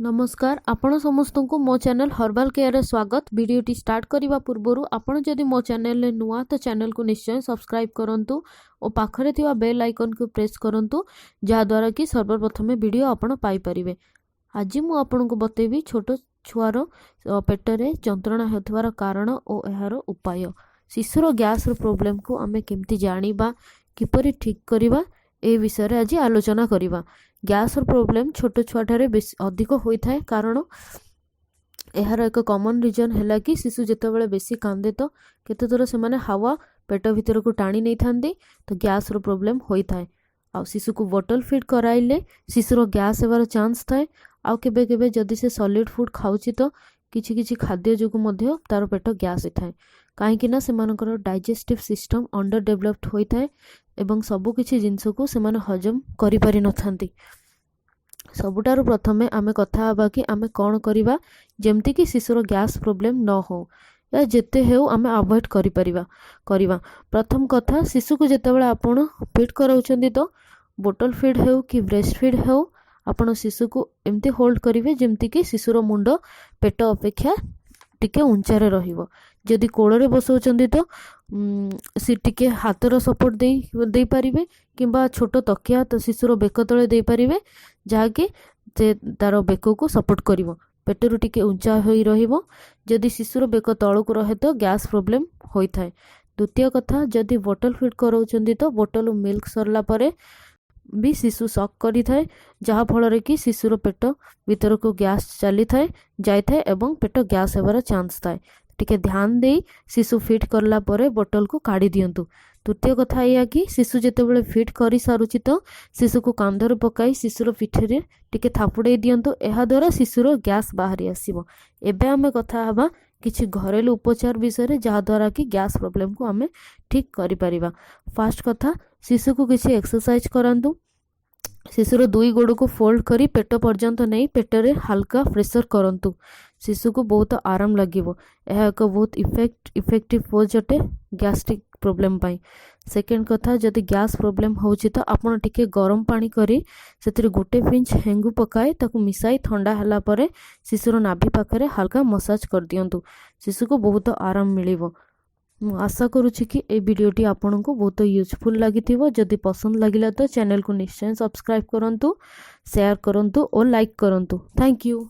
नमस्कार आपण समस्त को मो चैनल हर्बल केयर रे स्वागत। वीडियोटी स्टार्ट करने पूर्व आपण जदि मो चैनल रे नुआ तो चैनल को निश्चय सब्सक्राइब करंतु और पाखरे थिवा बेल आइकन को प्रेस करंतु जहा द्वारा कि सर्वप्रथम वीडियो आपण पाई परिबे। आज मु आपण को बतेबी छोट छुआर पेटरे जंत्रणा हेतुवार कारण और एहार उपाय। शिशुर गैस रो प्रॉब्लम को आमे केमती जानिबा किपरि ठीक करिबा ए विषय रे आज आलोचना करिबा। गैस प्रॉब्लम छोट छुआठारे अधिक होता है कारण यार एक कॉमन रीजन है कि शिशु जितेबाला बेसी कांदे तो केते थर से माने हवा पेट भीतर को टाणी नहीं थांदी तो गैस प्रॉब्लम होता है। आ शिशु को बॉटल फीड कराइले शिशुर गैस हेबार चांस थाए। आ केबे केबे जदि से सॉलिड फूड खाउची तो किछि किछि खाद्य जोगु मध्य तार पेट गैस होता कहीं ना से डाइजेस्टिव सिस्टम अंडर डेवलप्ड होता है एवं सबु किछि जिंस को से हजम करि पारि नथांती। सबुठारु प्रथमे आमे कथा हबा कि आमे कौन करिबा जेमती कि शिशुर गैस प्रॉब्लम न हो या जेते हेउ आमे अवॉइड करि परिबा। प्रथम कथा शिशु को जेतेबेला आपण फीड कराउछंदी तो बोतल फीड हेउ कि ब्रेस्ट फीड हेउ आपण शिशु को एमती होल्ड करिवे जेमती कि शिशुर मुंड पेट अपेक्षा टिके उंचारे रहिबो। जदि कोଳରେ बसौचंदी तो सी टिके हाथर सपोर्ट दे पारिबे किंबा छोट तकिया तो शिशुर बेक तले दे पारिबे जहाँकि से तार बेक को सपोर्ट करिवो पेटरू टिके उंचा होई रहिबो। जदि शिशुर बेक तळकु रहे तो गैस प्रॉब्लम होइथाय। द्वितीय कथा जदि बोतल फीड कराउचंदी तो बोतल मिल्क सरला परे भी शिशु शॉक करी थाए जहाँ फल कि शिशुर पेट भीतर को गैस चली थाए जाई थाए एवं पेट गैस हेबार चांस थाए। टिके ध्यान दे शिशु फीड करला परे बोतल को काढ़ी दियंतु। तृतीय कथा या कि शिशु जेतेबेले फीड करी सारुची तो शिशु को कांधर पकाई शिशुर पिठरे टिके थापुड़े दियंतु। एहा द्वारा शिशुर गैस बाहरी आसीबो। एबे आमे कथा हबा किछि घरेलू उपचार विषय जहाँ द्वारा कि गैस प्रॉब्लम को आमे ठीक करि परिबा। फर्स्ट कथा शिशु को किछि एक्सरसाइज करांतु। शिशुर दुई गोड़ को फोल्ड करी पेट पर्यंत नहीं पेटरे हल्का प्रेशर करंतु। शिशु को बहुत आराम लगिवो। यह एक बहुत इफेक्टिव पोज अटे गैस्ट्रिक प्रॉब्लम पाई। सेकेंड कथा जदि गैस प्रॉब्लम होची तो आपण टिके गरम पानी करी सेतिर गोटे पिंच हेंगु पकाए ताकू मिसाई ठंडा हला परे शिशुर नाभि पाखरे हल्का मसाज कर दियंतु। शिशु को बहुत आराम मिलिवो। आशा करुछि कि ए वीडियोटी आपन को बहुत यूजफुल लागिथिबो। जदि पसंद लागिला तो चैनल को निश्चय सब्सक्राइब करंतु, शेयर करंतु और लाइक करंतु। Thank you.